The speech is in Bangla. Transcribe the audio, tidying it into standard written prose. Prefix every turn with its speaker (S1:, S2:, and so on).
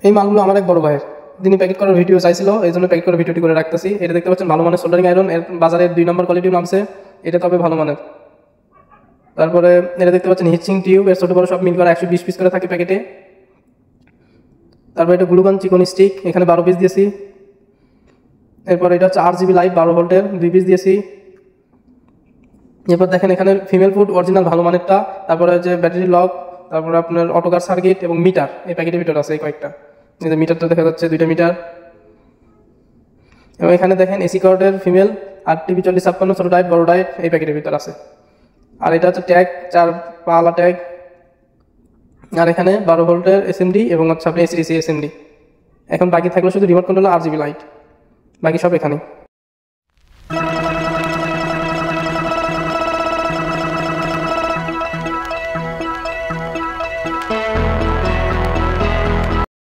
S1: এই মালগুলো আমার এক বড় ভাইয়ের, তিনি প্যাকেট করার ভিডিও চাইছিল, এই জন্য প্যাকেট করার ভিডিওটি করে রাখতেছি। এটা দেখতে পাচ্ছেন ভালো মানের সোল্ডারিং আয়রন, এর বাজারে 2 নম্বর কোয়ালিটিও নামছে, এটা তবে ভালো মানের। তারপরে এটা দেখতে পাচ্ছেন হিচিং টিউব, এর ছোট বড় সব মিল করা 120 পিস করে থাকে প্যাকেটে। তারপর এটা গ্লুগান চিকন স্টিক, এখানে 12 পিস দিয়েছি। এরপর এটা হচ্ছে 8 GB লাইট 12 ভোল্টের 2 পিস দিয়েছি। এরপর দেখেন এখানে ফিমেল ফুড অরিজিনাল ভালো মানেরটা, তারপরে যে ব্যাটারি লক, তারপরে আপনার অটোকার সার্কিট এবং মিটার, এই প্যাকেটের ভিতরে আছে এই কয়েকটা। এই যে মিটারটা দেখা যাচ্ছে 2টা মিটার। এবং এখানে দেখেন এসি কার্ডের ফিমেল 8TB 4056 ছোট ডায়েট বড় ডায়েট এই প্যাকেটের ভিতরে আছে। আর এটা হচ্ছে ট্যাগ 4 পালা ট্যাগ। আর এখানে 12 ভোল্টের SMD এবং হচ্ছে আপনি ACDC SMD। এখন বাকি থাকলো শুধু রিমোট কন্ট্রোল আর RGB লাইট, বাকি সব এখানে।